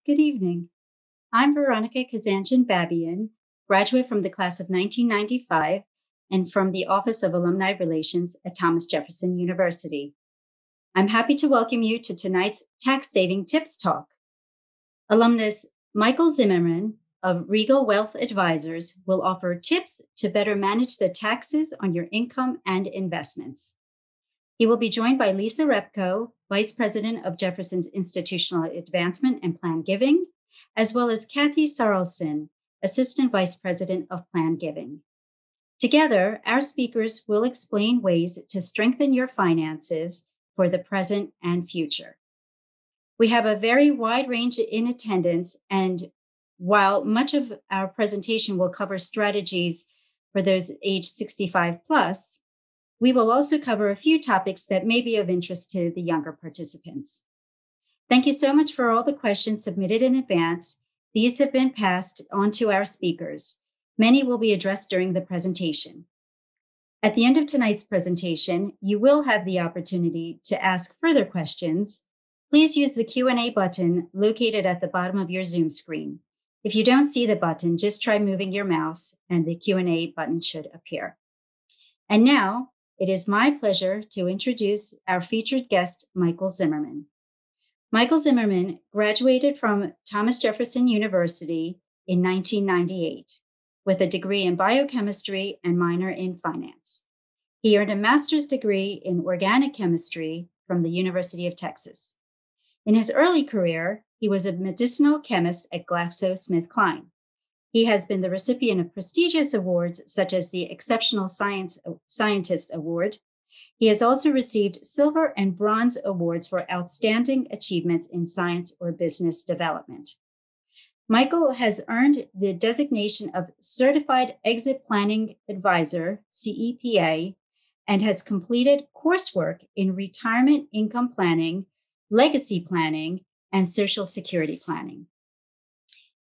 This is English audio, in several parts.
Good evening. I'm Veronica Kazanjian-Babian, graduate from the class of 1995 and from the Office of Alumni Relations at Thomas Jefferson University. I'm happy to welcome you to tonight's Tax Saving Tips Talk. Alumnus Michael Zimmerman of Regal Wealth Advisors will offer tips to better manage the taxes on your income and investments. He will be joined by Lisa Repko, Vice President of Jefferson's Institutional Advancement and Plan Giving, as well as Kathy Sarlson, Assistant Vice President of Plan Giving. Together, our speakers will explain ways to strengthen your finances for the present and future. We have a very wide range in attendance, and while much of our presentation will cover strategies for those age 65 plus, we will also cover a few topics that may be of interest to the younger participants. Thank you so much for all the questions submitted in advance. These have been passed on to our speakers. Many will be addressed during the presentation. At the end of tonight's presentation, you will have the opportunity to ask further questions. Please use the Q&A button located at the bottom of your Zoom screen. If you don't see the button, just try moving your mouse and the Q&A button should appear. And now, it is my pleasure to introduce our featured guest, Michael Zimmerman. Michael Zimmerman graduated from Thomas Jefferson University in 1998 with a degree in biochemistry and minor in finance. He earned a master's degree in organic chemistry from the University of Texas. In his early career, he was a medicinal chemist at GlaxoSmithKline. He has been the recipient of prestigious awards such as the Exceptional Scientist Award. He has also received silver and bronze awards for outstanding achievements in science or business development. Michael has earned the designation of Certified Exit Planning Advisor, CEPA, and has completed coursework in retirement income planning, legacy planning, and Social Security planning.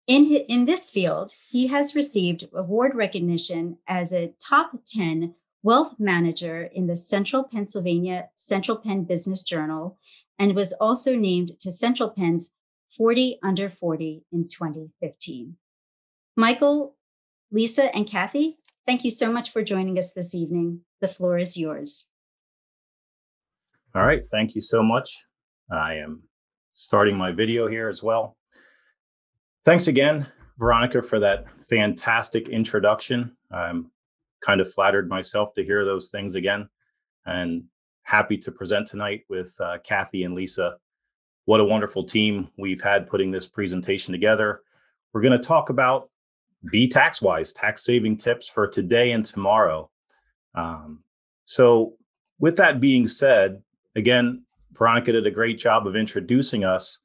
In this field, he has received award recognition as a top 10 wealth manager in the Central Pennsylvania Central Penn Business Journal and was also named to Central Penn's 40 Under 40 in 2015. Michael, Lisa, and Kathy, thank you so much for joining us this evening. The floor is yours. All right, thank you so much. I am starting my video here as well. Thanks again, Veronica, for that fantastic introduction. I'm kind of flattered myself to hear those things again, and happy to present tonight with Kathy and Lisa. What a wonderful team we've had putting this presentation together. We're going to talk about Be Tax Wise, tax saving tips for today and tomorrow. So with that being said, again, Veronica did a great job of introducing us.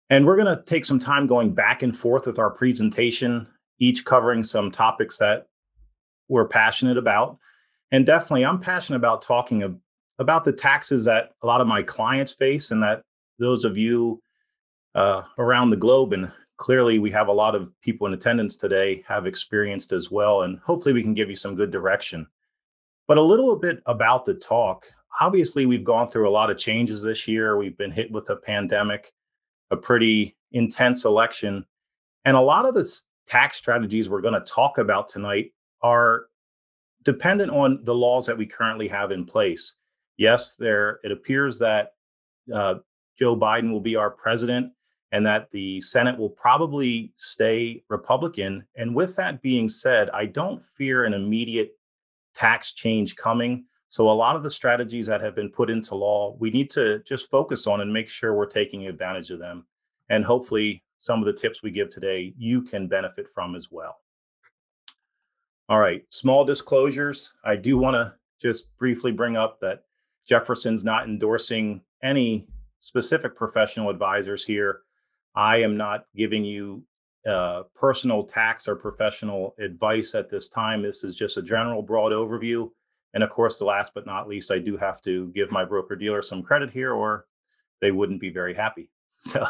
And we're going to take some time going back and forth with our presentation, each covering some topics that we're passionate about. And definitely, I'm passionate about talking about the taxes that a lot of my clients face and that those of you around the globe, and clearly we have a lot of people in attendance today, have experienced as well. And hopefully we can give you some good direction. But a little bit about the talk. Obviously, we've gone through a lot of changes this year. We've been hit with a pandemic, a pretty intense election. And a lot of the tax strategies we're going to talk about tonight are dependent on the laws that we currently have in place. Yes, it appears that Joe Biden will be our president and that the Senate will probably stay Republican. And with that being said, I don't fear an immediate tax change coming. So a lot of the strategies that have been put into law, we need to just focus on and make sure we're taking advantage of them. And hopefully some of the tips we give today, you can benefit from as well. All right, small disclosures. I do want to just briefly bring up that Jefferson's not endorsing any specific professional advisors here. I am not giving you personal tax or professional advice at this time. This is just a general broad overview. And of course, the last but not least, I do have to give my broker-dealer some credit here, or they wouldn't be very happy. So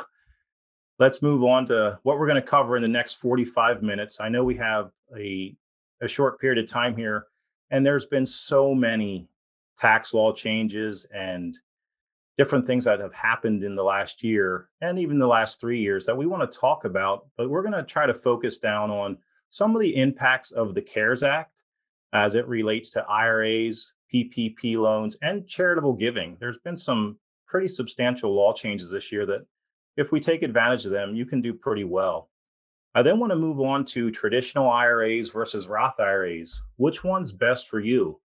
let's move on to what we're going to cover in the next 45 minutes. I know we have a short period of time here, and there's been so many tax law changes and different things that have happened in the last year and even the last 3 years that we want to talk about, but we're going to try to focus down on some of the impacts of the CARES Act as it relates to IRAs, PPP loans, and charitable giving. There's been some pretty substantial law changes this year that if we take advantage of them, you can do pretty well. I then want to move on to traditional IRAs versus Roth IRAs. Which one's best for you?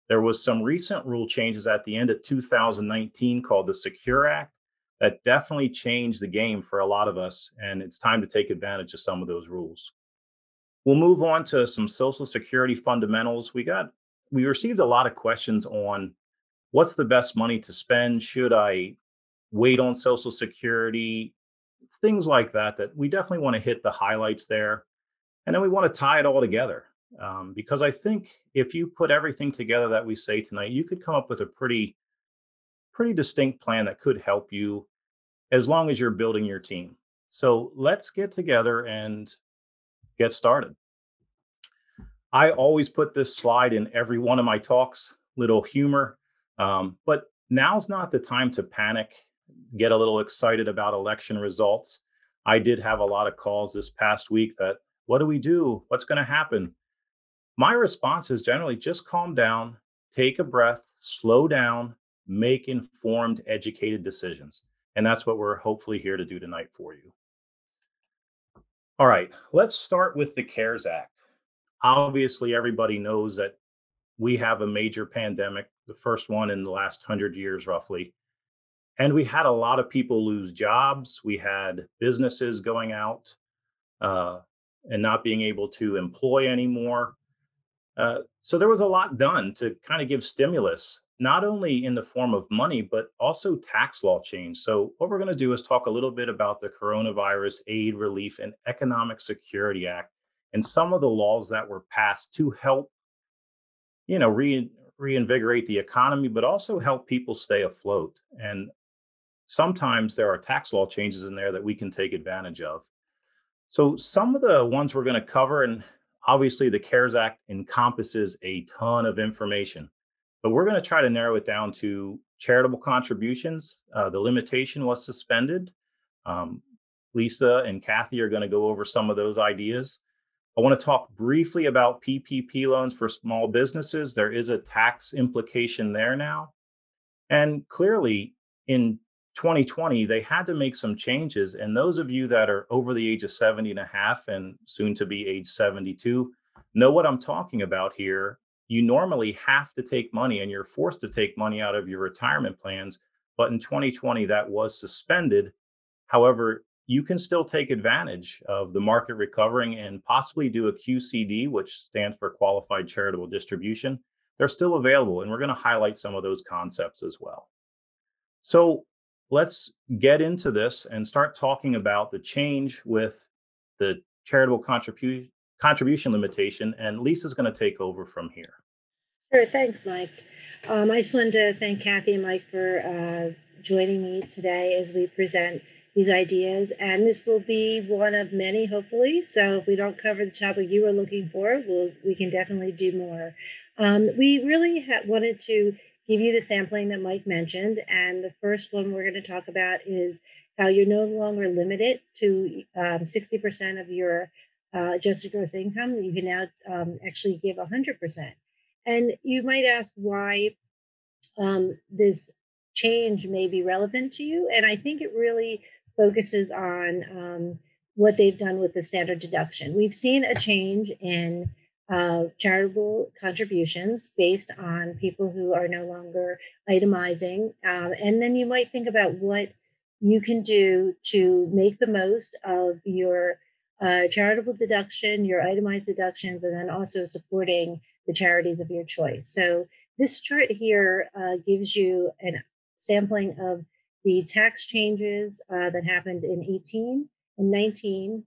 There was some recent rule changes at the end of 2019 called the Secure Act that definitely changed the game for a lot of us, and it's time to take advantage of some of those rules. We'll move on to some Social Security fundamentals. We received a lot of questions on what's the best money to spend? Should I wait on Social Security? Things like that, that we definitely want to hit the highlights there. And then we want to tie it all together. Because I think if you put everything together that we say tonight, you could come up with a pretty distinct plan that could help you as long as you're building your team. So let's get together and get started. I always put this slide in every one of my talks, little humor, but now's not the time to panic, get a little excited about election results. I did have a lot of calls this past week that, what do we do? What's going to happen? My response is generally just calm down, take a breath, slow down, make informed, educated decisions. And that's what we're hopefully here to do tonight for you. All right, let's start with the CARES Act. Obviously, everybody knows that we have a major pandemic, the first one in the last 100 years, roughly. And we had a lot of people lose jobs. We had businesses going out and not being able to employ anymore. So there was a lot done to kind of give stimulus, not only in the form of money, but also tax law change. So what we're going to do is talk a little bit about the Coronavirus Aid, Relief, and Economic Security Act and some of the laws that were passed to help, reinvigorate the economy, but also help people stay afloat. And sometimes there are tax law changes in there that we can take advantage of. So some of the ones we're going to cover, and obviously the CARES Act encompasses a ton of information, but we're going to try to narrow it down to charitable contributions. The limitation was suspended. Lisa and Kathy are going to go over some of those ideas. I want to talk briefly about PPP loans for small businesses. There is a tax implication there now. And clearly in 2020, they had to make some changes. And those of you that are over the age of 70 and a half and soon to be age 72 know what I'm talking about here. You normally have to take money and you're forced to take money out of your retirement plans. But in 2020, that was suspended. However, you can still take advantage of the market recovering and possibly do a QCD, which stands for Qualified Charitable Distribution. They're still available, and we're going to highlight some of those concepts as well. So let's get into this and start talking about the change with the charitable contribution limitation. And Lisa's going to take over from here. Sure, thanks, Mike. I just wanted to thank Kathy and Mike for joining me today as we present these ideas. And this will be one of many, hopefully. So if we don't cover the topic you were looking for, we can definitely do more. We really wanted to give you the sampling that Mike mentioned. And the first one we're going to talk about is how you're no longer limited to 60% of your adjusted gross income. You can now actually give 100%. And you might ask why this change may be relevant to you. And I think it really focuses on what they've done with the standard deduction. We've seen a change in charitable contributions based on people who are no longer itemizing. And then you might think about what you can do to make the most of your charitable deduction, your itemized deductions, and then also supporting the charities of your choice. So this chart here gives you a sampling of the tax changes that happened in 18 and 19.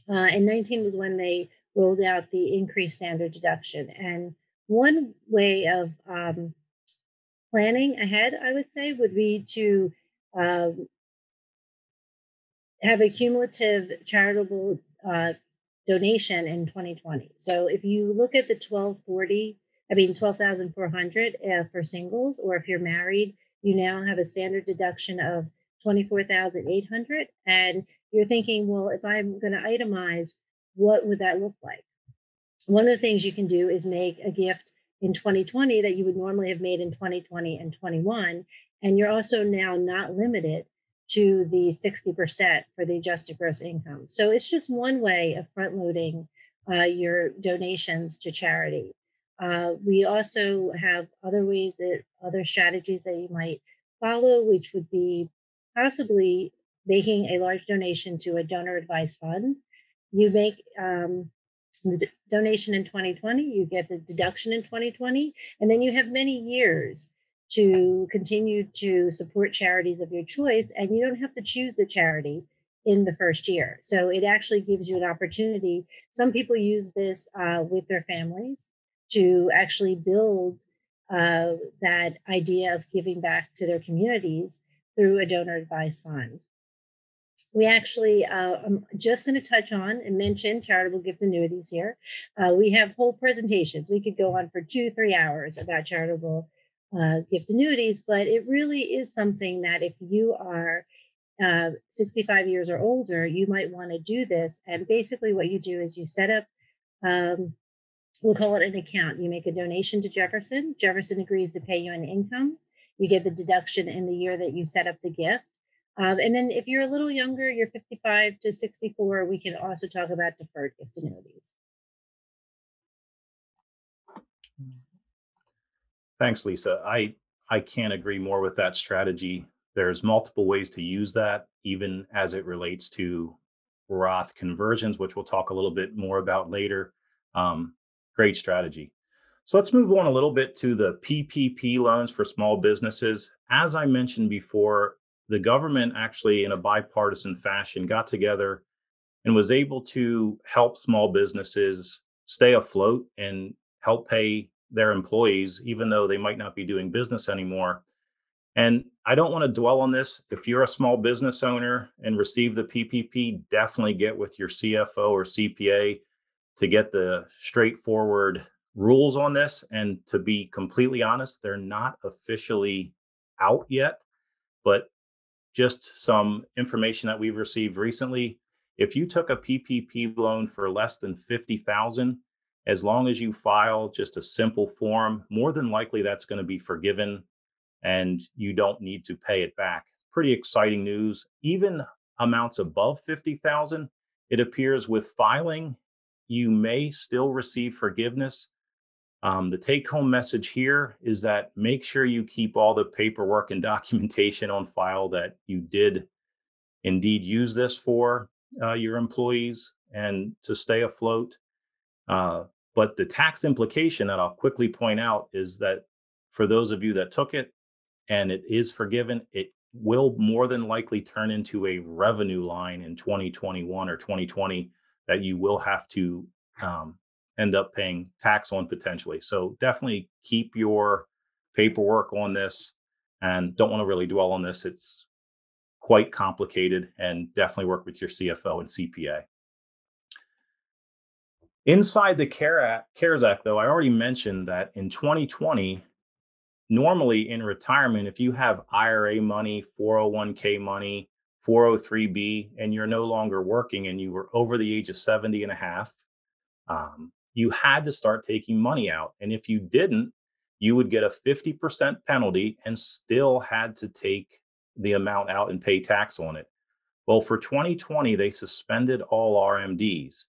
And 19 was when they rolled out the increased standard deduction. And one way of planning ahead, I would say, would be to have a cumulative charitable donation in 2020. So if you look at the 12,400 for singles, or if you're married, you now have a standard deduction of $24,800, and you're thinking, well, if I'm going to itemize, what would that look like? One of the things you can do is make a gift in 2020 that you would normally have made in 2020 and 21, and you're also now not limited to the 60% for the adjusted gross income. So it's just one way of front loading your donations to charity. We also have other strategies that you might follow, which would be possibly making a large donation to a donor advised fund. You make the donation in 2020, you get the deduction in 2020, and then you have many years to continue to support charities of your choice, and you don't have to choose the charity in the first year. So it actually gives you an opportunity. Some people use this with their families to actually build that idea of giving back to their communities through a donor advised fund. We actually, I'm just going to touch on and mention charitable gift annuities here. We have whole presentations. We could go on for 2-3 hours about charitable gift annuities, but it really is something that if you are 65 years or older, you might want to do this. And basically what you do is you set up, we'll call it an account. You make a donation to Jefferson. Jefferson agrees to pay you an income. You get the deduction in the year that you set up the gift. And then if you're a little younger, you're 55 to 64, we can also talk about deferred gift annuities. Thanks, Lisa. I can't agree more with that strategy. There's multiple ways to use that, even as it relates to ROTH conversions, which we'll talk a little bit more about later. Great strategy. So let's move on a little bit to the PPP loans for small businesses. As I mentioned before, the government actually, in a bipartisan fashion, got together and was able to help small businesses stay afloat and help pay their employees, even though they might not be doing business anymore. And I don't want to dwell on this. If you're a small business owner and receive the PPP, definitely get with your CFO or CPA to get the straightforward rules on this. And to be completely honest, they're not officially out yet, but just some information that we've received recently. If you took a PPP loan for less than $50,000, as long as you file just a simple form, more than likely that's going to be forgiven and you don't need to pay it back. It's pretty exciting news. Even amounts above $50,000, it appears with filing, you may still receive forgiveness. The take-home message here is that make sure you keep all the paperwork and documentation on file that you did indeed use this for your employees and to stay afloat. But the tax implication that I'll quickly point out is that for those of you that took it and it is forgiven, it will more than likely turn into a revenue line in 2021 or 2020 that you will have to end up paying tax on potentially. So definitely keep your paperwork on this and don't want to really dwell on this. It's quite complicated, and definitely work with your CFO and CPA. Inside the CARES Act, though, I already mentioned that in 2020, normally in retirement, if you have IRA money, 401k money, 403b, and you're no longer working and you were over the age of 70 and a half, you had to start taking money out. And if you didn't, you would get a 50% penalty and still had to take the amount out and pay tax on it. Well, for 2020, they suspended all RMDs.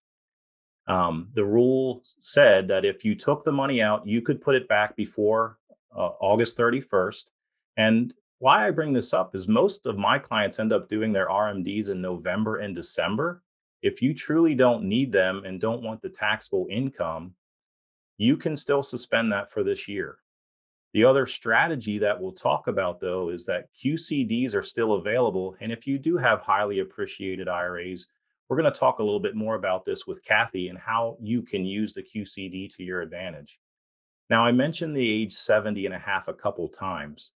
The rule said that if you took the money out, you could put it back before August 31st. And why I bring this up is most of my clients end up doing their RMDs in November and December. If you truly don't need them and don't want the taxable income, you can still suspend that for this year. The other strategy that we'll talk about, though, is that QCDs are still available. And if you do have highly appreciated IRAs, we're going to talk a little bit more about this with Kathy and how you can use the QCD to your advantage. Now, I mentioned the age 70 and a half a couple times.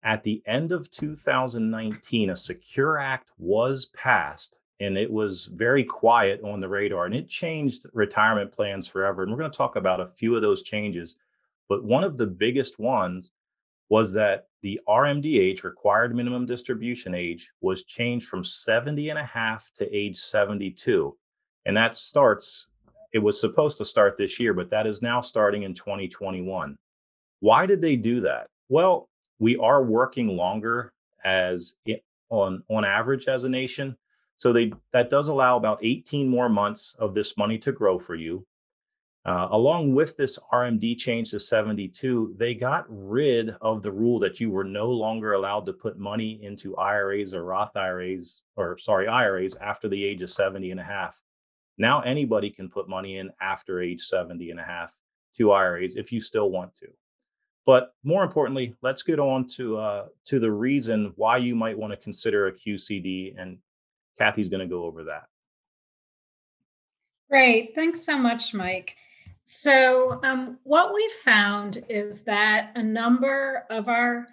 At the end of 2019, a Secure Act was passed, and it was very quiet on the radar, and it changed retirement plans forever. And we're going to talk about a few of those changes. But one of the biggest ones was that the RMD age, required minimum distribution age, was changed from 70 and a half to age 72. And that starts, it was supposed to start this year, but that is now starting in 2021. Why did they do that? Well, we are working longer on average as a nation. So that does allow about 18 more months of this money to grow for you. Along with this RMD change to 72, they got rid of the rule that you were no longer allowed to put money into IRAs or Roth IRAs, IRAs after the age of 70 and a half. Now anybody can put money in after age 70 and a half to IRAs if you still want to. But more importantly, let's get on to the reason why you might want to consider a QCD, and Kathy's going to go over that. Great. Thanks so much, Mike. So what we found is that a number of our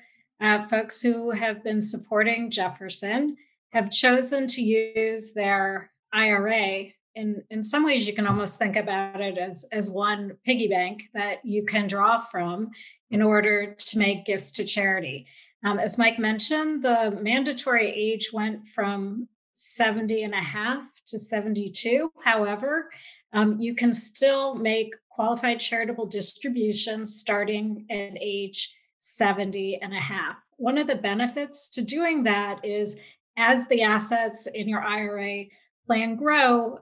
folks who have been supporting Jefferson have chosen to use their IRA. In some ways, you can almost think about it as one piggy bank that you can draw from in order to make gifts to charity. As Mike mentioned, the mandatory age went from 70 and a half to 72. However, you can still make qualified charitable distributions starting at age 70 and a half. One of the benefits to doing that is as the assets in your IRA plan grow,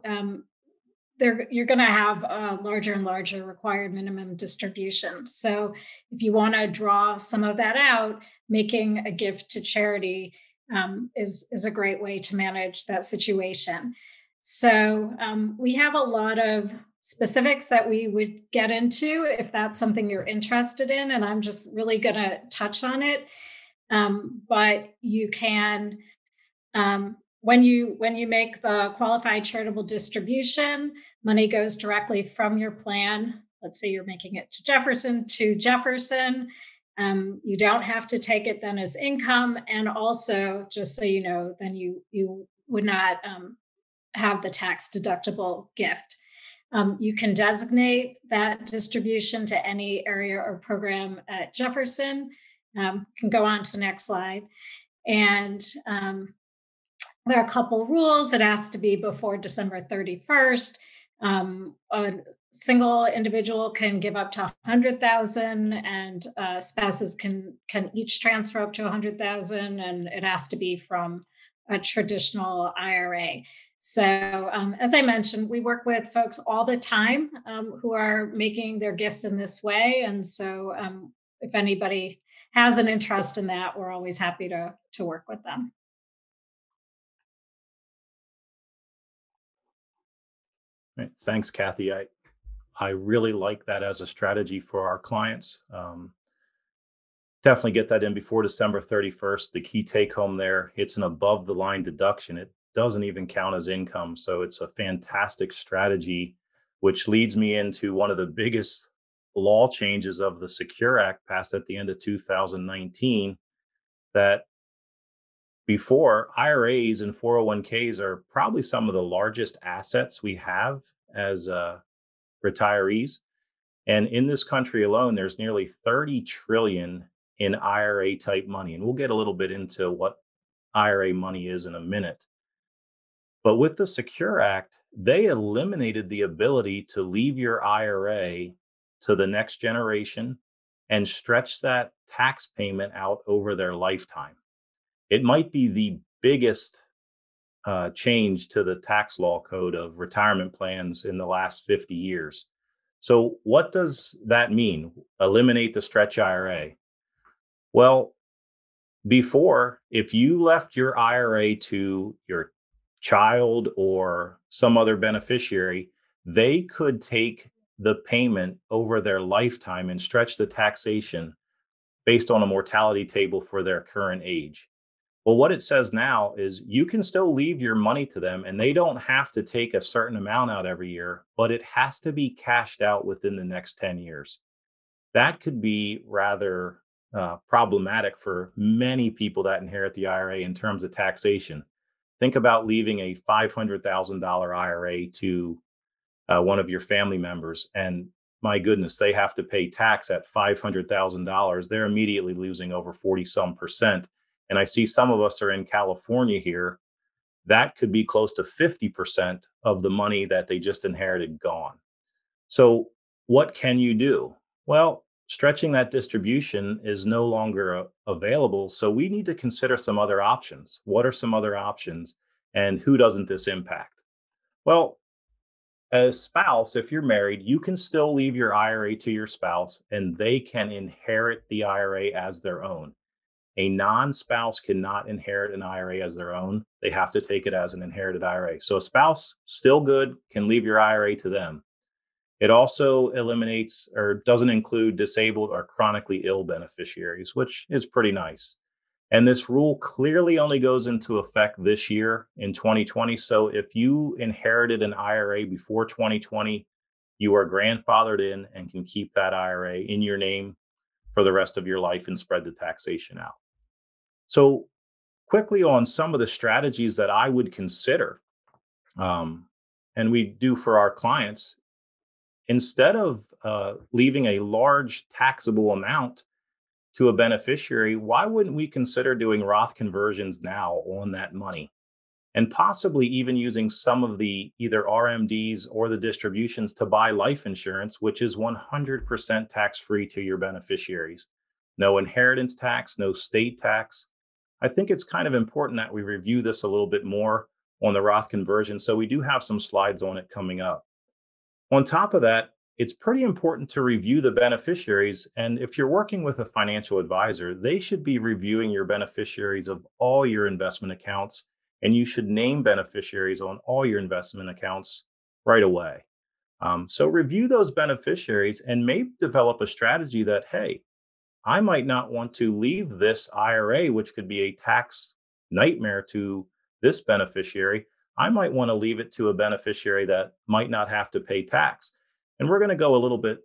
you're going to have a larger and larger required minimum distribution. So if you want to draw some of that out, making a gift to charity is a great way to manage that situation. So we have a lot of specifics that we would get into if that's something you're interested in, and I'm just really going to touch on it. But you can, when you make the qualified charitable distribution, money goes directly from your plan. Let's say you're making it to Jefferson. You don't have to take it then as income. And also, just so you know, then you would not have the tax deductible gift. You can designate that distribution to any area or program at Jefferson. Can go on to the next slide. And there are a couple rules. It has to be before December 31st. A single individual can give up to 100,000, and spouses can each transfer up to 100,000, and it has to be from a traditional IRA. So, as I mentioned, we work with folks all the time who are making their gifts in this way, and so if anybody has an interest in that, we're always happy to work with them. Right. Thanks, Kathy. I really like that as a strategy for our clients. Definitely get that in before December 31st. The key take home there, it's an above the line deduction. It doesn't even count as income. So it's a fantastic strategy, which leads me into one of the biggest law changes of the Secure Act passed at the end of 2019, that before, IRAs and 401ks are probably some of the largest assets we have as retirees. And in this country alone, there's nearly 30 trillion in IRA type money. And we'll get a little bit into what IRA money is in a minute. But with the Secure Act, they eliminated the ability to leave your IRA to the next generation and stretch that tax payment out over their lifetime. It might be the biggest change to the tax law code of retirement plans in the last 50 years. So what does that mean? Eliminate the stretch IRA. Well, before, if you left your IRA to your child or some other beneficiary, they could take the payment over their lifetime and stretch the taxation based on a mortality table for their current age. Well, what it says now is you can still leave your money to them and they don't have to take a certain amount out every year, but it has to be cashed out within the next 10 years. That could be rather problematic for many people that inherit the IRA in terms of taxation. Think about leaving a $500,000 IRA to one of your family members, and my goodness, they have to pay tax at $500,000. They're immediately losing over 40% And I see some of us are in California here. That could be close to 50% of the money that they just inherited gone. So what can you do? Well, stretching that distribution is no longer available. So we need to consider some other options. What are some other options? And who doesn't this impact? Well, as spouse, if you're married, you can still leave your IRA to your spouse and they can inherit the IRA as their own. A non-spouse cannot inherit an IRA as their own. They have to take it as an inherited IRA. So a spouse, still good, can leave your IRA to them. It also eliminates or doesn't include disabled or chronically ill beneficiaries, which is pretty nice. And this rule clearly only goes into effect this year in 2020. So if you inherited an IRA before 2020, you are grandfathered in and can keep that IRA in your name for the rest of your life and spread the taxation out. So quickly on some of the strategies that I would consider, and we do for our clients, instead of leaving a large taxable amount to a beneficiary, why wouldn't we consider doing Roth conversions now on that money? And possibly even using some of the either RMDs or the distributions to buy life insurance, which is 100% tax-free to your beneficiaries. No inheritance tax, no state tax. I think it's kind of important that we review this a little bit more on the Roth conversion. So we do have some slides on it coming up. On top of that, it's pretty important to review the beneficiaries. And if you're working with a financial advisor, they should be reviewing your beneficiaries of all your investment accounts. And you should name beneficiaries on all your investment accounts right away. So review those beneficiaries and maybe develop a strategy that, hey, I might not want to leave this IRA, which could be a tax nightmare to this beneficiary. I might want to leave it to a beneficiary that might not have to pay tax. And we're going to go a little bit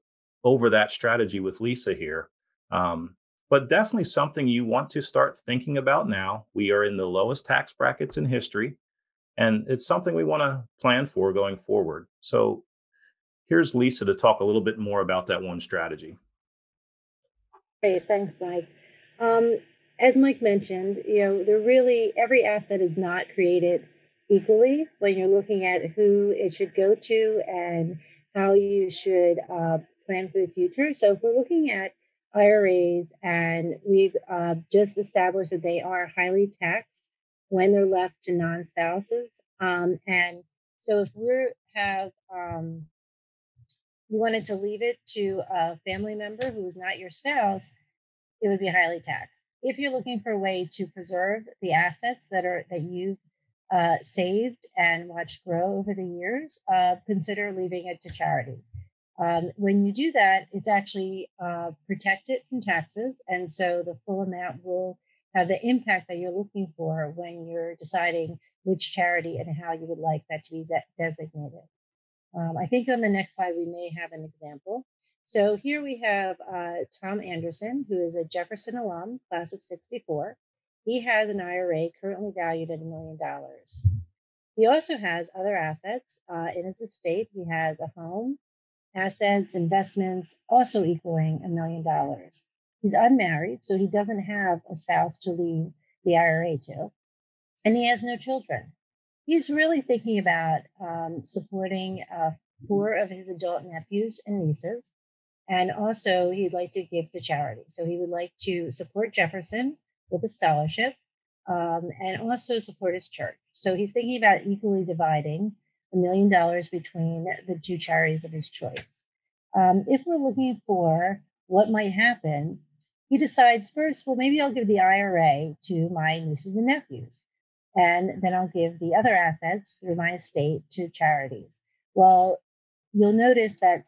over that strategy with Lisa here. But definitely something you want to start thinking about now. We are in the lowest tax brackets in history, and it's something we want to plan for going forward. So here's Lisa to talk a little bit more about that one strategy. Great, thanks, Mike. As Mike mentioned, every asset is not created equally when you're looking at who it should go to and how you should plan for the future. So if we're looking at IRAs, and we've just established that they are highly taxed when they're left to non-spouses. And so if you wanted to leave it to a family member who is not your spouse, it would be highly taxed. If you're looking for a way to preserve the assets that you've saved and watched grow over the years, consider leaving it to charity. When you do that, it's actually protected from taxes. And so the full amount will have the impact that you're looking for when you're deciding which charity and how you would like that to be designated. I think on the next slide, we may have an example. So here we have Tom Anderson, who is a Jefferson alum, class of 64. He has an IRA currently valued at $1 million. He also has other assets in his estate. He has a home, assets, investments, also equaling $1 million. He's unmarried, so he doesn't have a spouse to leave the IRA to, and he has no children. He's really thinking about supporting 4 of his adult nephews and nieces, and also he'd like to give to charity. So he would like to support Jefferson with a scholarship and also support his church. So he's thinking about equally dividing $1 million between the 2 charities of his choice. If we're looking for what might happen, he decides first, well, maybe I'll give the IRA to my nieces and nephews, and then I'll give the other assets through my estate to charities. Well, you'll notice that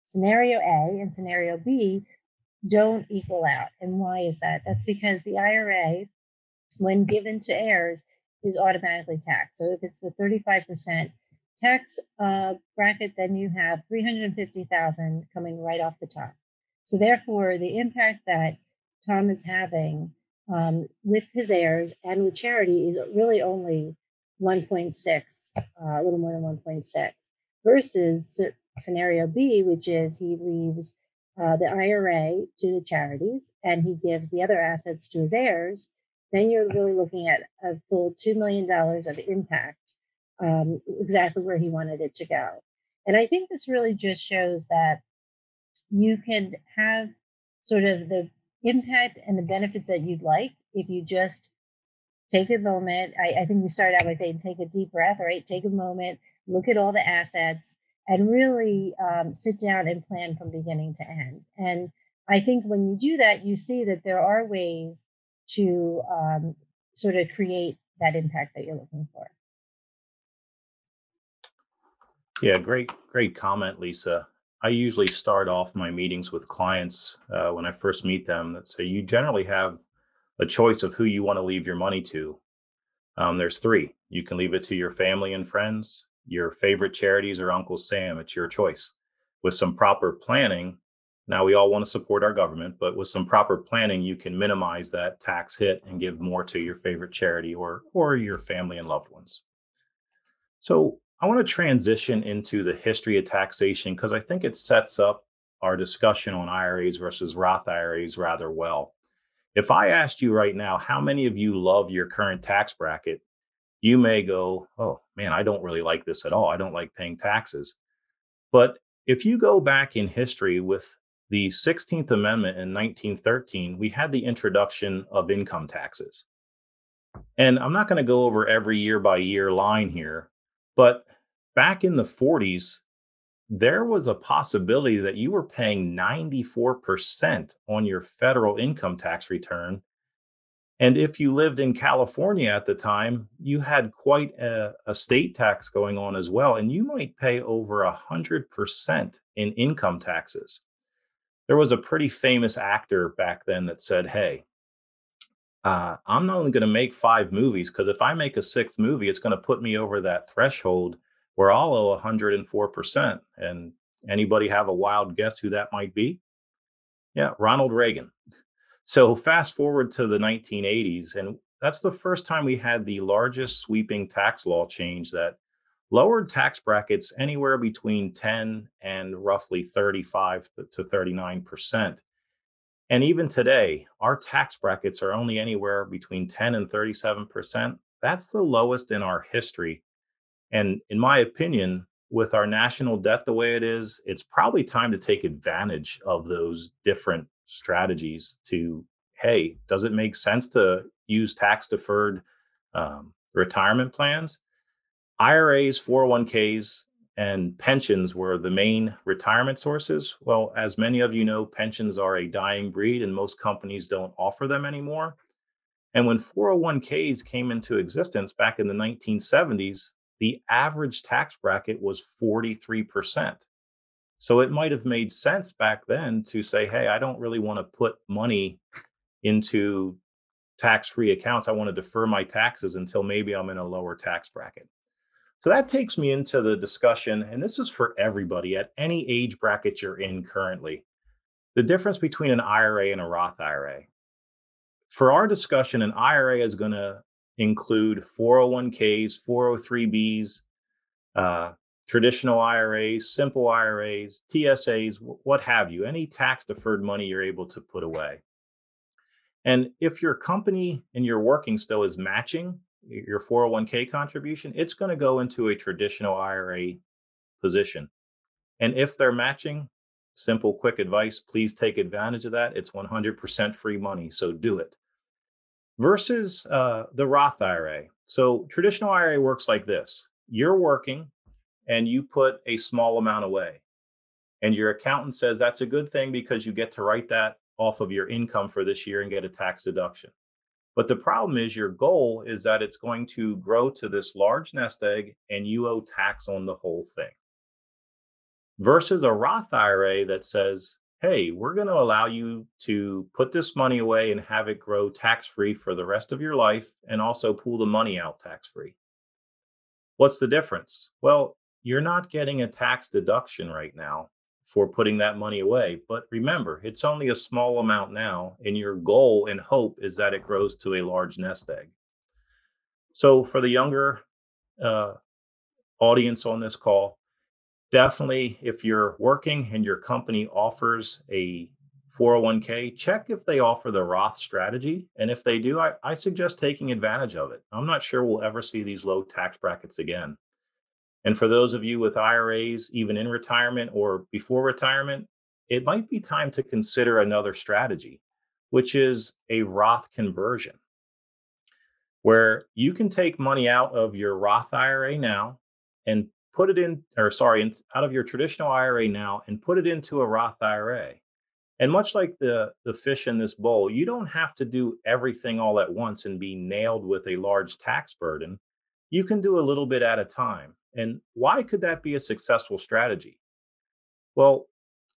scenario A and scenario B don't equal out. And why is that? That's because the IRA, when given to heirs, is automatically taxed. So if it's the 35% tax bracket, then you have $350,000 coming right off the top. So therefore, the impact that Tom is having with his heirs and with charity is really only 1.6, a little more than 1.6, versus scenario B, which is he leaves the IRA to the charities and he gives the other assets to his heirs, then you're really looking at a full $2 million of impact, exactly where he wanted it to go. And I think this really just shows that you can have sort of the impact and the benefits that you'd like if you just take a moment. I think we started out by saying take a deep breath, right? Take a moment, look at all the assets, and really sit down and plan from beginning to end. And I think when you do that, you see that there are ways to sort of create that impact that you're looking for. Yeah, great comment, Lisa. I usually start off my meetings with clients when I first meet them that say you generally have a choice of who you want to leave your money to. There's three. You can leave it to your family and friends, your favorite charities, or Uncle Sam. It's your choice. With some proper planning, now we all want to support our government, but with some proper planning, you can minimize that tax hit and give more to your favorite charity or your family and loved ones. So I want to transition into the history of taxation because I think it sets up our discussion on IRAs versus Roth IRAs rather well. If I asked you right now, how many of you love your current tax bracket? You may go, oh man, I don't really like this at all. I don't like paying taxes. But if you go back in history with the 16th Amendment in 1913, we had the introduction of income taxes. And I'm not going to go over every year by year line here, but back in the 40s, there was a possibility that you were paying 94% on your federal income tax return. And if you lived in California at the time, you had quite a state tax going on as well. And you might pay over 100% in income taxes. There was a pretty famous actor back then that said, hey, I'm not only going to make 5 movies, because if I make a 6th movie, it's going to put me over that threshold where I'll owe 104%. And anybody have a wild guess who that might be? Yeah, Ronald Reagan. So fast forward to the 1980s, and that's the first time we had the largest sweeping tax law change that lowered tax brackets anywhere between 10 and roughly 35 to 39%. And even today, our tax brackets are only anywhere between 10 and 37%. That's the lowest in our history. And in my opinion, with our national debt the way it is, it's probably time to take advantage of those different strategies to, hey, does it make sense to use tax deferred retirement plans? IRAs, 401ks, and pensions were the main retirement sources. Well, as many of you know, pensions are a dying breed and most companies don't offer them anymore. And when 401ks came into existence back in the 1970s, the average tax bracket was 43%. So it might have made sense back then to say, hey, I don't really want to put money into tax-free accounts. I want to defer my taxes until maybe I'm in a lower tax bracket. So that takes me into the discussion, and this is for everybody at any age bracket you're in currently, the difference between an IRA and a Roth IRA. For our discussion, an IRA is going to include 401ks, 403bs, traditional IRAs, simple IRAs, TSAs, what have you, any tax deferred money you're able to put away. And if your company and you're working still is matching your 401k contribution, it's going to go into a traditional IRA position. And if they're matching, simple, quick advice, please take advantage of that. It's 100% free money, so do it. Versus the Roth IRA. So traditional IRA works like this. You're working and you put a small amount away. And your accountant says that's a good thing because you get to write that off of your income for this year and get a tax deduction. But the problem is your goal is that it's going to grow to this large nest egg and you owe tax on the whole thing. Versus a Roth IRA that says, hey, we're going to allow you to put this money away and have it grow tax-free for the rest of your life and also pull the money out tax-free. What's the difference? Well, you're not getting a tax deduction right now for putting that money away. But remember, it's only a small amount now, and your goal and hope is that it grows to a large nest egg. So for the younger audience on this call, Definitely, if you're working and your company offers a 401k, check if they offer the Roth strategy. And if they do, I suggest taking advantage of it. I'm not sure we'll ever see these low tax brackets again. And for those of you with IRAs, even in retirement or before retirement, it might be time to consider another strategy, which is a Roth conversion, where you can take money out of your Roth IRA now and put it in, or sorry, out of your traditional IRA now and put it into a Roth IRA. And much like the fish in this bowl, you don't have to do everything all at once and be nailed with a large tax burden. You can do a little bit at a time. And why could that be a successful strategy? Well,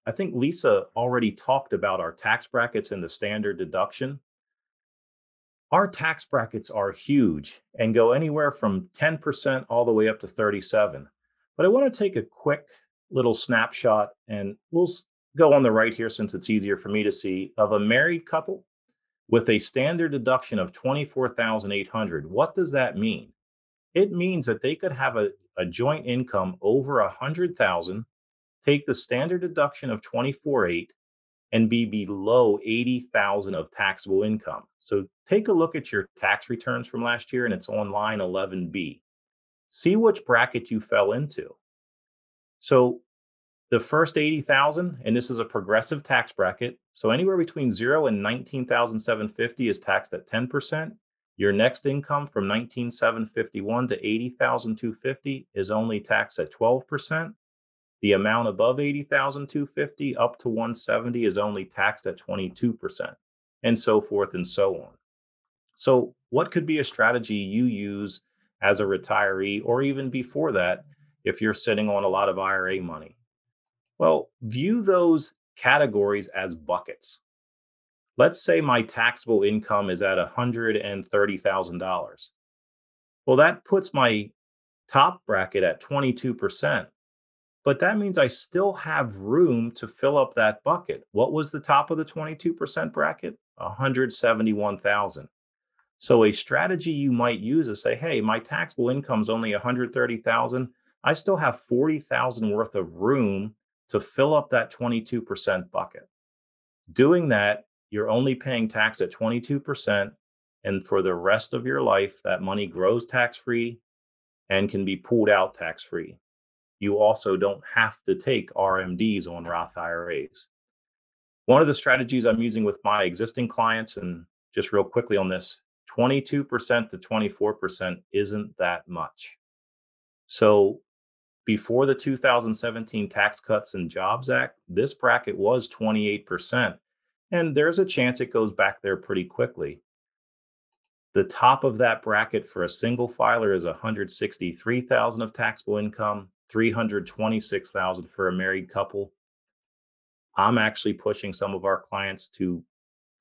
I think Lisa already talked about our tax brackets and the standard deduction. Our tax brackets are huge and go anywhere from 10% all the way up to 37. But I want to take a quick little snapshot, and we'll go on the right here since it's easier for me to see, of a married couple with a standard deduction of $24,800. What does that mean? It means that they could have a joint income over $100,000, take the standard deduction of 24,800, and be below 80,000 of taxable income. So take a look at your tax returns from last year, and it's on line 11B. See which bracket you fell into. So the first 80,000, and this is a progressive tax bracket. So anywhere between 0 and 19,750 is taxed at 10%. Your next income from 19,751 to 80,250 is only taxed at 12%. The amount above 80,250 up to 170 is only taxed at 22%, and so forth and so on. So what could be a strategy you use as a retiree, or even before that, if you're sitting on a lot of IRA money? Well, view those categories as buckets. Let's say my taxable income is at $130,000. Well, that puts my top bracket at 22%. But that means I still have room to fill up that bucket. What was the top of the 22% bracket? 171,000. So a strategy you might use is say, hey, my taxable income is only 130,000. I still have 40,000 worth of room to fill up that 22% bucket. Doing that, you're only paying tax at 22%. And for the rest of your life, that money grows tax-free and can be pulled out tax-free. You also don't have to take RMDs on Roth IRAs. One of the strategies I'm using with my existing clients, and just real quickly on this, 22% to 24% isn't that much. So before the 2017 Tax Cuts and Jobs Act, this bracket was 28%. And there's a chance it goes back there pretty quickly. The top of that bracket for a single filer is 163,000 of taxable income, 326,000 for a married couple. I'm actually pushing some of our clients to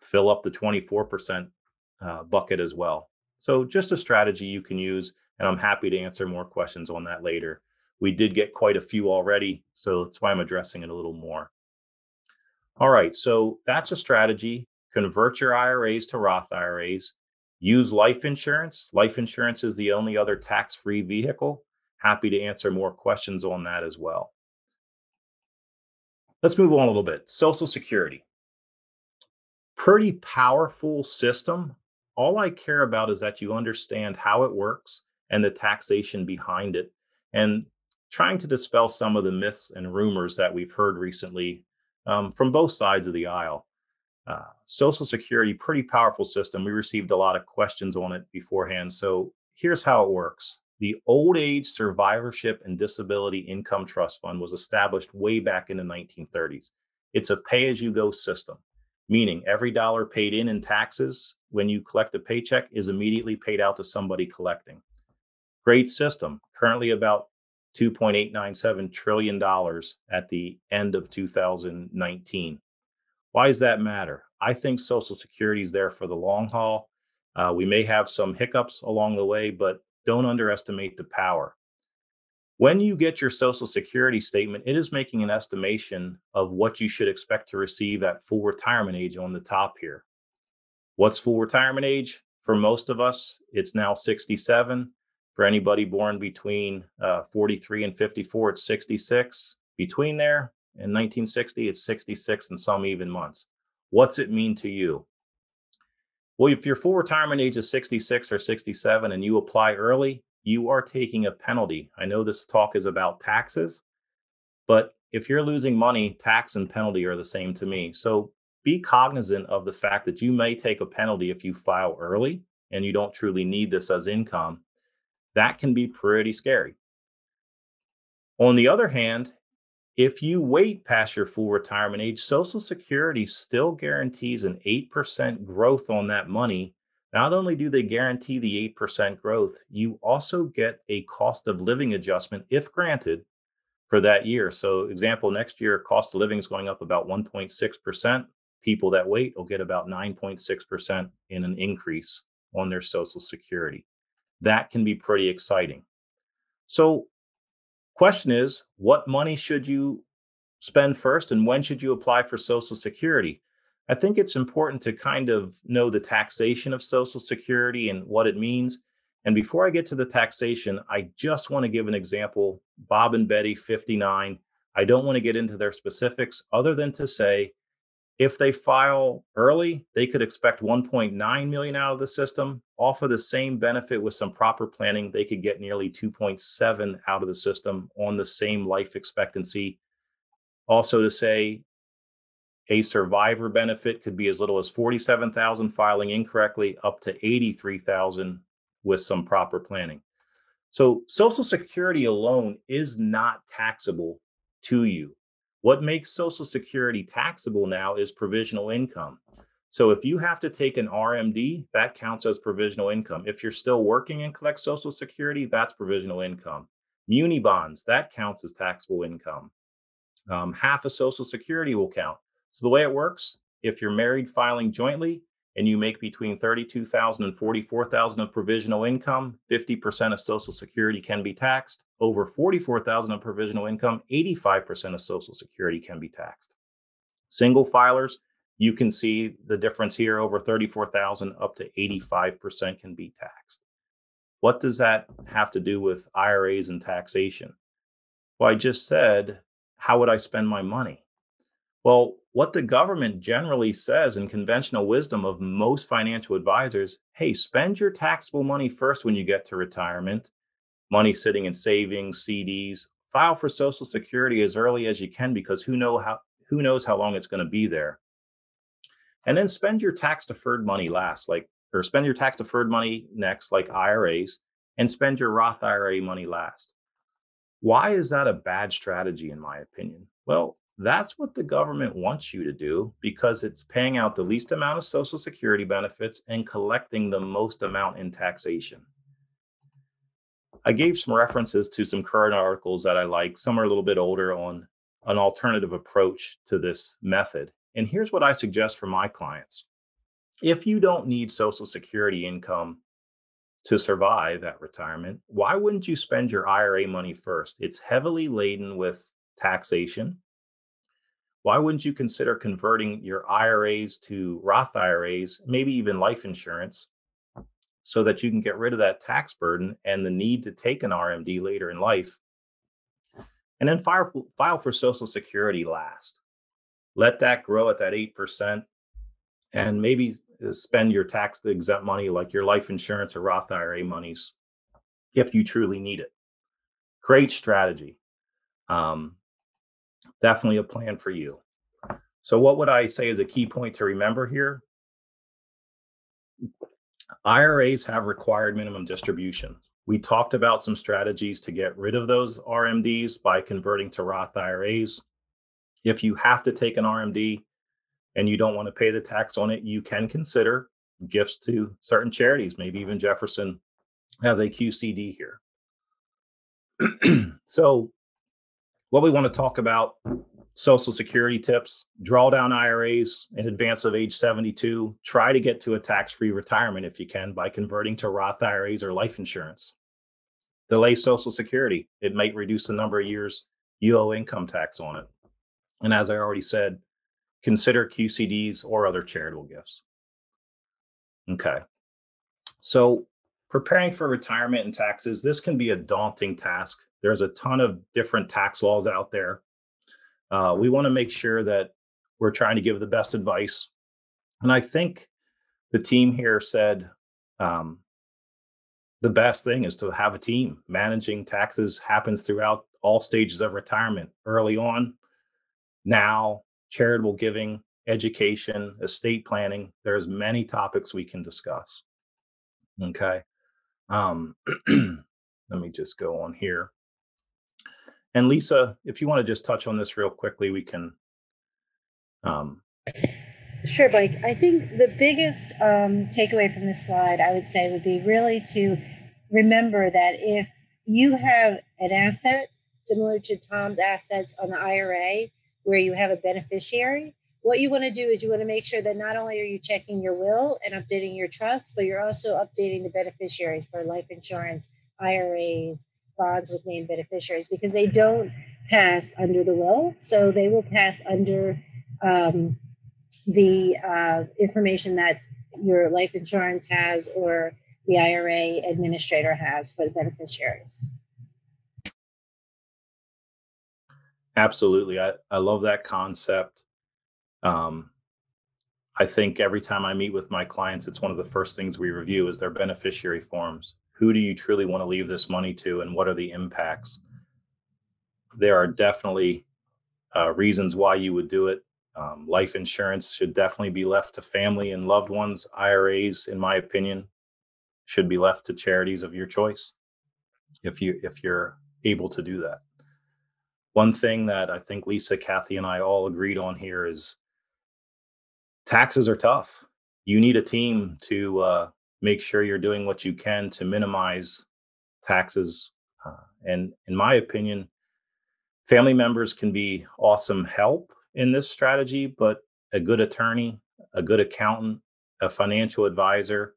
fill up the 24% bucket as well. So just a strategy you can use, and I'm happy to answer more questions on that later. We did get quite a few already, so that's why I'm addressing it a little more. All right, so that's a strategy. Convert your IRAs to Roth IRAs. Use life insurance. Life insurance is the only other tax-free vehicle. Happy to answer more questions on that as well. Let's move on a little bit. Social Security. Pretty powerful system. All I care about is that you understand how it works and the taxation behind it, and trying to dispel some of the myths and rumors that we've heard recently from both sides of the aisle. Social Security, pretty powerful system. We received a lot of questions on it beforehand. So here's how it works. The Old Age Survivorship and Disability Income Trust Fund was established way back in the 1930s. It's a pay-as-you-go system, meaning every dollar paid in taxes when you collect a paycheck is immediately paid out to somebody collecting. Great system. Currently about $2.897 trillion at the end of 2019. Why does that matter? I think Social Security is there for the long haul. We may have some hiccups along the way, but don't underestimate the power. When you get your Social Security statement, it is making an estimation of what you should expect to receive at full retirement age on the top here. What's full retirement age? For most of us, it's now 67. For anybody born between 43 and 54, it's 66. Between there, in 1960, it's 66 and some even months. What's it mean to you? Well, if your full retirement age is 66 or 67 and you apply early, you are taking a penalty. I know this talk is about taxes, but if you're losing money, tax and penalty are the same to me. So be cognizant of the fact that you may take a penalty if you file early and you don't truly need this as income. That can be pretty scary. On the other hand, if you wait past your full retirement age, Social Security still guarantees an 8% growth on that money. Not only do they guarantee the 8% growth, you also get a cost of living adjustment, if granted, for that year. So example, next year, cost of living is going up about 1.6%. People that wait will get about 9.6% in an increase on their Social Security. That can be pretty exciting. So question is, what money should you spend first and when should you apply for Social Security? I think it's important to kind of know the taxation of Social Security and what it means. And before I get to the taxation, I just want to give an example. Bob and Betty, 59. I don't want to get into their specifics other than to say, if they file early, they could expect 1.9 million out of the system. Off of the same benefit with some proper planning, they could get nearly 2.7 out of the system on the same life expectancy. Also to say, a survivor benefit could be as little as 47,000 filing incorrectly up to 83,000 with some proper planning. So Social Security alone is not taxable to you. What makes Social Security taxable now is provisional income. So if you have to take an RMD, that counts as provisional income. If you're still working and collect Social Security, that's provisional income. Muni bonds, that counts as taxable income. Half of Social Security will count. So the way it works, if you're married filing jointly and you make between 32,000 and 44,000 of provisional income, 50% of Social Security can be taxed. Over 44,000 of provisional income, 85% of Social Security can be taxed. Single filers, you can see the difference here. Over 34,000 up to 85% can be taxed. What does that have to do with IRAs and taxation? Well, I just said, how would I spend my money? Well, what the government generally says in conventional wisdom of most financial advisors, hey, spend your taxable money first when you get to retirement, money sitting in savings, CDs, file for Social Security as early as you can because who knows how long it's going to be there. And then spend your tax deferred money spend your tax deferred money next, like IRAs, and spend your Roth IRA money last. Why is that a bad strategy, in my opinion? Well, that's what the government wants you to do because it's paying out the least amount of Social Security benefits and collecting the most amount in taxation. I gave some references to some current articles that I like. Some are a little bit older on an alternative approach to this method. And here's what I suggest for my clients. If you don't need Social Security income to survive at retirement, why wouldn't you spend your IRA money first? It's heavily laden with taxation. Why wouldn't you consider converting your IRAs to Roth IRAs, maybe even life insurance, so that you can get rid of that tax burden and the need to take an RMD later in life? And then file for Social Security last. Let that grow at that 8% and maybe spend your tax exempt money like your life insurance or Roth IRA monies if you truly need it. Great strategy. Definitely a plan for you. So what would I say is a key point to remember here? IRAs have required minimum distributions. We talked about some strategies to get rid of those RMDs by converting to Roth IRAs. If you have to take an RMD and you don't want to pay the tax on it, you can consider gifts to certain charities. Maybe even Jefferson has a QCD here. So what we want to talk about, Social Security tips, draw down IRAs in advance of age 72. Try to get to a tax-free retirement if you can by converting to Roth IRAs or life insurance. Delay Social Security. It might reduce the number of years you owe income tax on it. And as I already said, consider QCDs or other charitable gifts. Okay. So preparing for retirement and taxes, this can be a daunting task. There's a ton of different tax laws out there. We want to make sure that we're trying to give the best advice. And I think the team here said the best thing is to have a team. Managing taxes happens throughout all stages of retirement, early on, now, charitable giving, education, estate planning. There's many topics we can discuss. Okay. Let me just go on here. And Lisa, if you want to just touch on this real quickly, we can. Sure, Mike. I think the biggest takeaway from this slide, I would say, would be really to remember that if you have an asset similar to Tom's assets on the IRA, where you have a beneficiary, what you want to do is you want to make sure that not only are you checking your will and updating your trust, but you're also updating the beneficiaries for life insurance, IRAs, bonds with named beneficiaries, because they don't pass under the will. So they will pass under the information that your life insurance has or the IRA administrator has for the beneficiaries. Absolutely. I love that concept. I think every time I meet with my clients, it's one of the first things we review is their beneficiary forms. Who do you truly want to leave this money to, and what are the impacts? There are definitely reasons why you would do it. Life insurance should definitely be left to family and loved ones. IRAs, in my opinion, should be left to charities of your choice if you're able to do that. One thing that I think Lisa, Kathy, and I all agreed on here is taxes are tough. You need a team to make sure you're doing what you can to minimize taxes. And in my opinion, family members can be awesome help in this strategy, but a good attorney, a good accountant, a financial advisor,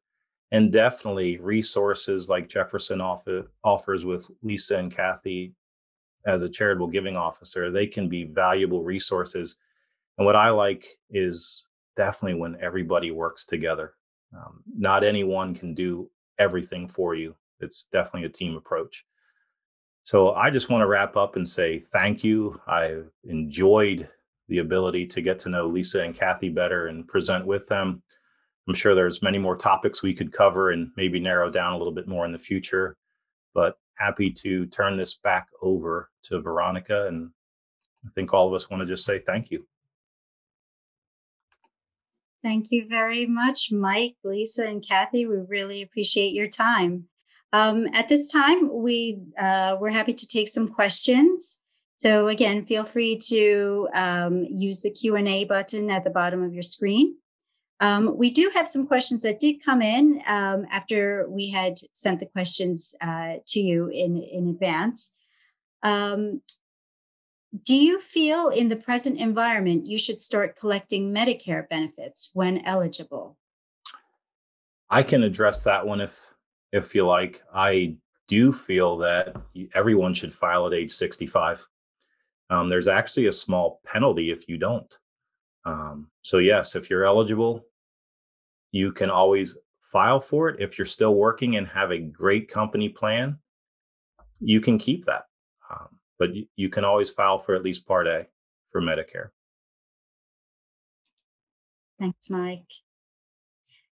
and definitely resources like Jefferson offers with Lisa and Kathy as a charitable giving officer, they can be valuable resources. And what I like is definitely when everybody works together. Not anyone can do everything for you. It's definitely a team approach. So I just want to wrap up and say thank you. I've enjoyed the ability to get to know Lisa and Kathy better and present with them. I'm sure there's many more topics we could cover and maybe narrow down a little bit more in the future, but happy to turn this back over to Veronica. And I think all of us want to just say thank you. Thank you very much, Mike, Lisa, and Kathy. We really appreciate your time. At this time, we're happy to take some questions. So again, feel free to use the Q&A button at the bottom of your screen. We do have some questions that did come in after we had sent the questions to you in advance. Do you feel in the present environment you should start collecting Medicare benefits when eligible? I can address that one if you like. I do feel that everyone should file at age 65. There's actually a small penalty if you don't. So yes, if you're eligible, you can always file for it. If you're still working and have a great company plan, you can keep that. But you can always file for at least Part A for Medicare. Thanks, Mike.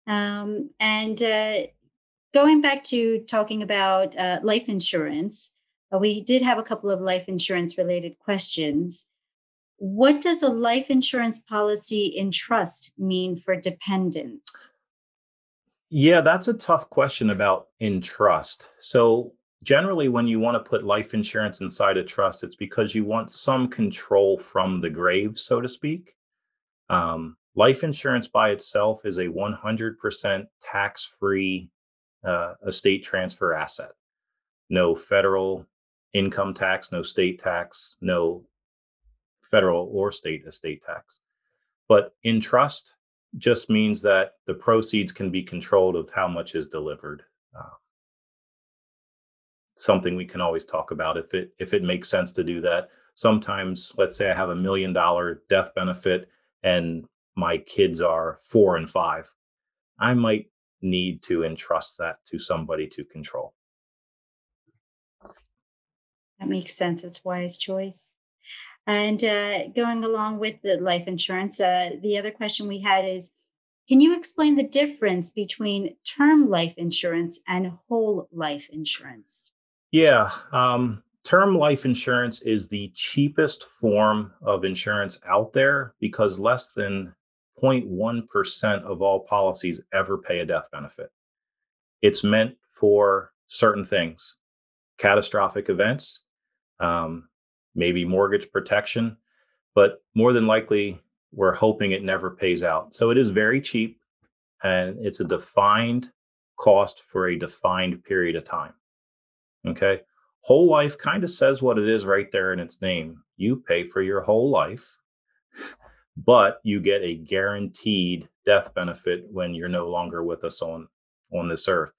And going back to talking about life insurance, we did have a couple of life insurance related questions. What does a life insurance policy in trust mean for dependents? Yeah, that's a tough question about in trust. So generally, when you want to put life insurance inside a trust, it's because you want some control from the grave, so to speak. Life insurance by itself is a 100% tax-free estate transfer asset. No federal income tax, no state tax, no federal or state estate tax. But in trust just means that the proceeds can be controlled of how much is delivered. Something we can always talk about if it makes sense to do that. Sometimes, let's say I have $1 million death benefit and my kids are 4 and 5. I might need to entrust that to somebody to control. That makes sense. It's a wise choice. And going along with the life insurance, the other question we had is, can you explain the difference between term life insurance and whole life insurance? Yeah. Term life insurance is the cheapest form of insurance out there because less than 0.1% of all policies ever pay a death benefit. It's meant for certain things, catastrophic events, maybe mortgage protection, but more than likely, we're hoping it never pays out. So it is very cheap, and it's a defined cost for a defined period of time. Okay. Whole life kind of says what it is right there in its name. You pay for your whole life, but you get a guaranteed death benefit when you're no longer with us on this earth.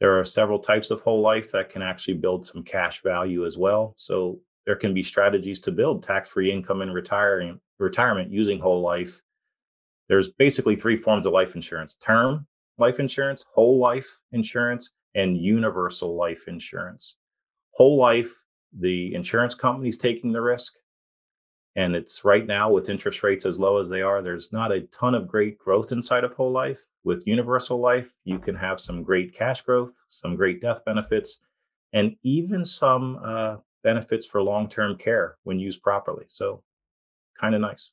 There are several types of whole life that can actually build some cash value as well. So there can be strategies to build tax-free income in retirement using whole life. There's basically three forms of life insurance: term life insurance, whole life insurance, and universal life insurance. Whole life, the insurance company's taking the risk. And it's right now, with interest rates as low as they are, there's not a ton of great growth inside of whole life. With universal life, you can have some great cash growth, some great death benefits, and even some benefits for long-term care when used properly. So kind of nice.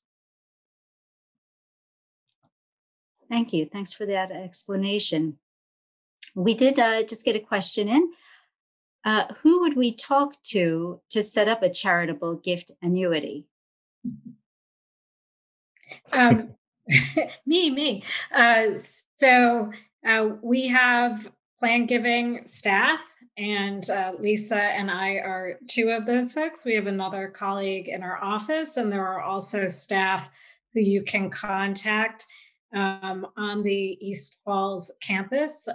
Thank you. Thanks for that explanation. We did just get a question in. Who would we talk to set up a charitable gift annuity? Me. So we have plan giving staff, and Lisa and I are two of those folks. We have another colleague in our office, and there are also staff who you can contact on the East Falls campus,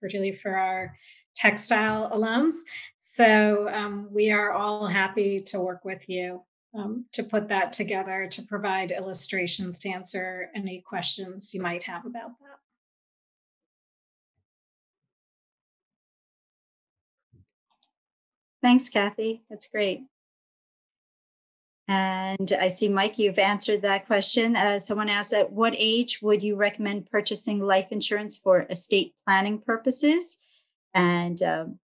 particularly for our textile alums. So we are all happy to work with you to put that together, to provide illustrations, to answer any questions you might have about that. Thanks, Kathy. That's great. And I see, Mike, you've answered that question. Someone asked, at what age would you recommend purchasing life insurance for estate planning purposes? And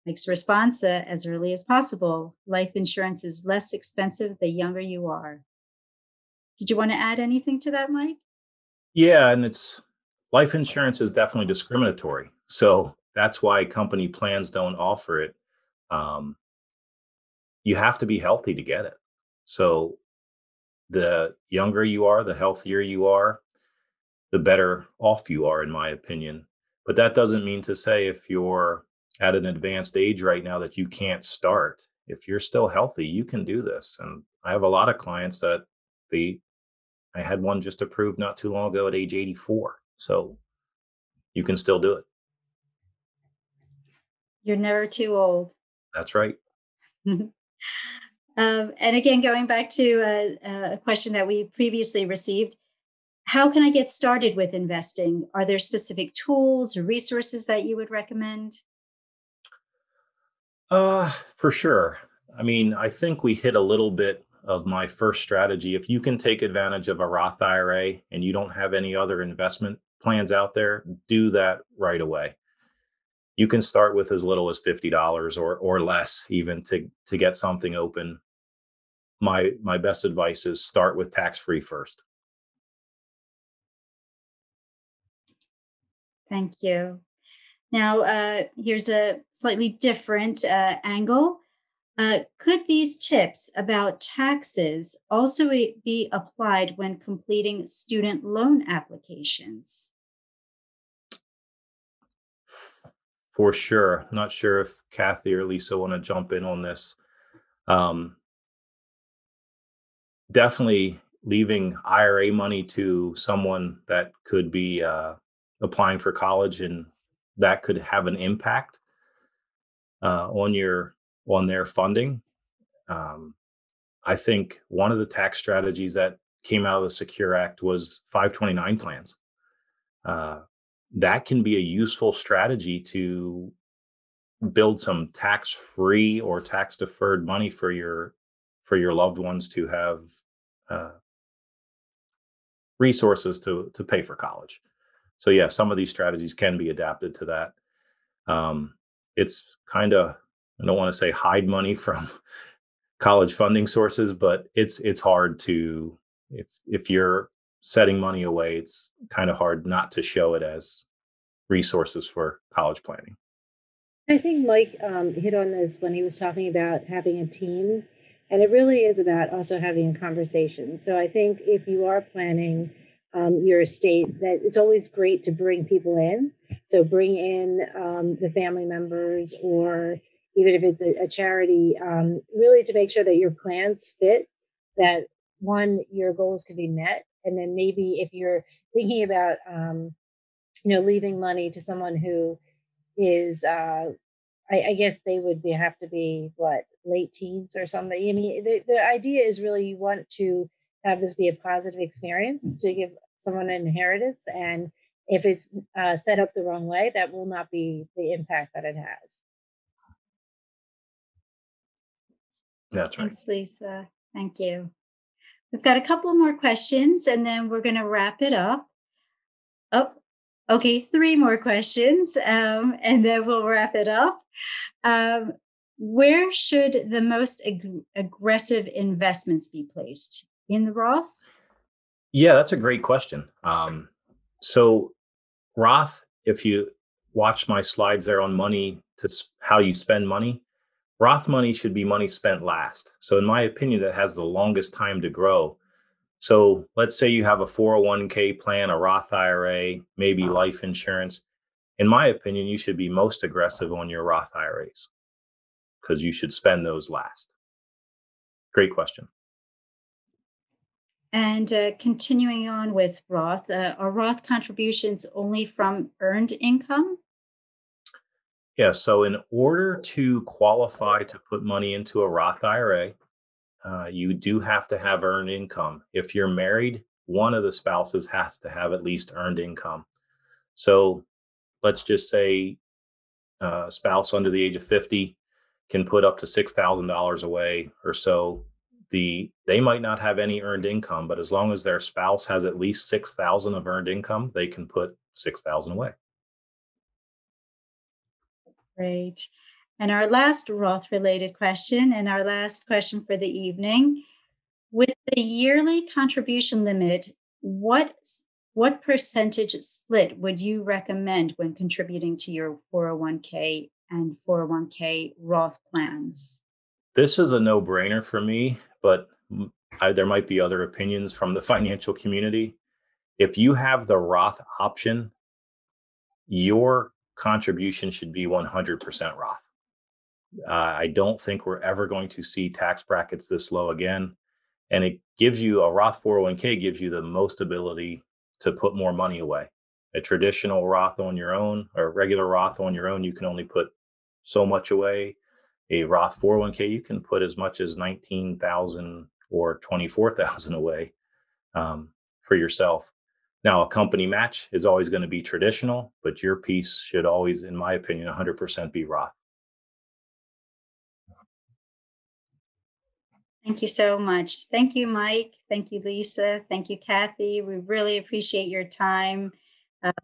Mike's response, as early as possible. Life insurance is less expensive the younger you are. Did you want to add anything to that, Mike? Yeah, and life insurance is definitely discriminatory. So that's why company plans don't offer it. You have to be healthy to get it. So the younger you are, the healthier you are, the better off you are, in my opinion. But that doesn't mean to say if you're at an advanced age right now that you can't start. If you're still healthy, you can do this. And I have a lot of clients that I had one just approved not too long ago at age 84. So you can still do it. You're never too old. That's right. And again, going back to a question that we previously received, how can I get started with investing? Are there specific tools or resources that you would recommend? For sure. I mean, I think we hit a little bit of my first strategy. If you can take advantage of a Roth IRA and you don't have any other investment plans out there, do that right away. You can start with as little as $50 or less, even to get something open. My best advice is start with tax-free first. Thank you. Now, here's a slightly different angle. Could these tips about taxes also be applied when completing student loan applications? For sure. Not sure if Kathy or Lisa want to jump in on this. Definitely leaving IRA money to someone that could be applying for college, and that could have an impact on their funding. I think one of the tax strategies that came out of the Secure Act was 529 plans. that can be a useful strategy to build some tax-free or tax-deferred money for your loved ones to have resources to pay for college. So yeah, some of these strategies can be adapted to that. It's kind of, I don't want to say hide money from college funding sources, but it's hard to, if you're setting money away, it's kind of hard not to show it as resources for college planning. I think Mike hit on this when he was talking about having a team, and it really is about also having a conversation. So I think if you are planning your estate, that it's always great to bring people in. So bring in the family members, or even if it's a charity, really to make sure that your plans fit, that one, your goals can be met. And then maybe if you're thinking about, leaving money to someone who is, I guess they would have to be late teens or something. I mean, the idea is really you want to have this be a positive experience to give someone an inheritance, and if it's set up the wrong way, that will not be the impact that it has. That's right. Thanks, Lisa. Thank you. We've got a couple more questions, and then we're going to wrap it up. Oh, okay, 3 more questions, and then we'll wrap it up. Where should the most aggressive investments be placed? In the Roth? Yeah, that's a great question. So Roth, if you watch my slides there on money, how you spend money, Roth money should be money spent last. So in my opinion, that has the longest time to grow. So let's say you have a 401k plan, a Roth IRA, maybe life insurance. In my opinion, you should be most aggressive on your Roth IRAs because you should spend those last. Great question. And continuing on with Roth, are Roth contributions only from earned income? Yeah, so in order to qualify to put money into a Roth IRA, you do have to have earned income. If you're married, one of the spouses has to have at least earned income. So let's just say a spouse under the age of 50 can put up to $6,000 away or so. They might not have any earned income, but as long as their spouse has at least 6,000 of earned income, they can put 6,000 away. Great. And our last Roth related question, and our last question for the evening, with the yearly contribution limit, what percentage split would you recommend when contributing to your 401k and 401k Roth plans? This is a no-brainer for me, but there might be other opinions from the financial community. If you have the Roth option, your contribution should be 100% Roth. I don't think we're ever going to see tax brackets this low again. And it gives you, a Roth 401k gives you the most ability to put more money away. A traditional Roth on your own, or regular Roth on your own, you can only put so much away. A Roth 401k, you can put as much as 19,000 or 24,000 away for yourself. Now, a company match is always going to be traditional, but your piece should always, in my opinion, 100% be Roth. Thank you so much. Thank you, Mike. Thank you, Lisa. Thank you, Kathy. We really appreciate your time.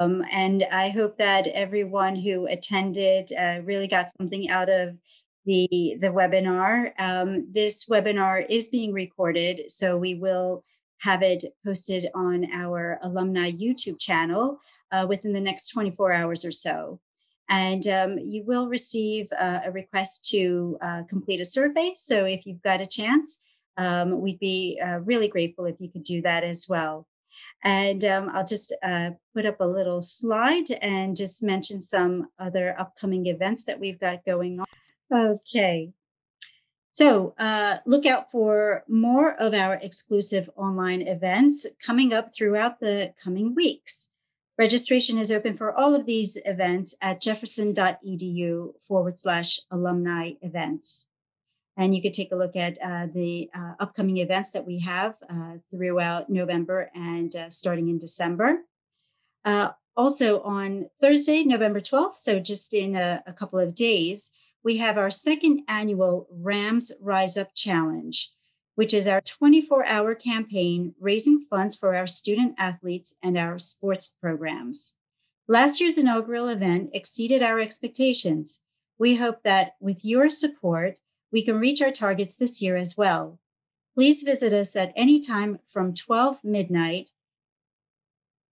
And I hope that everyone who attended really got something out of the webinar. This webinar is being recorded, so we will have it posted on our alumni YouTube channel within the next 24 hours or so. And you will receive a request to complete a survey. So if you've got a chance, we'd be really grateful if you could do that as well. And I'll just put up a little slide and just mention some other upcoming events that we've got going on. Okay. So look out for more of our exclusive online events coming up throughout the coming weeks. Registration is open for all of these events at jefferson.edu/alumni events. And you could take a look at the upcoming events that we have throughout November and starting in December. Also on Thursday, November 12th, so just in a couple of days, we have our second annual Rams Rise Up Challenge, which is our 24-hour campaign raising funds for our student athletes and our sports programs. Last year's inaugural event exceeded our expectations. We hope that with your support, we can reach our targets this year as well. Please visit us at any time from 12 midnight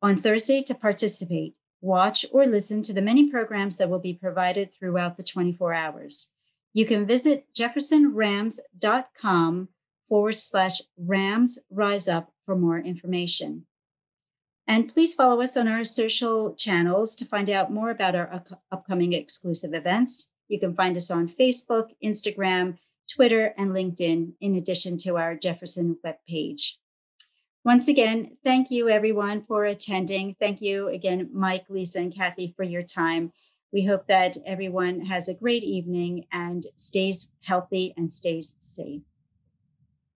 on Thursday to participate, watch, or listen to the many programs that will be provided throughout the 24 hours. You can visit jeffersonrams.com/Rams Rise Up for more information. And please follow us on our social channels to find out more about our upcoming exclusive events. You can find us on Facebook, Instagram, Twitter, and LinkedIn, in addition to our Jefferson webpage. Once again, thank you everyone for attending. Thank you again, Mike, Lisa, and Kathy, for your time. We hope that everyone has a great evening and stays healthy and stays safe.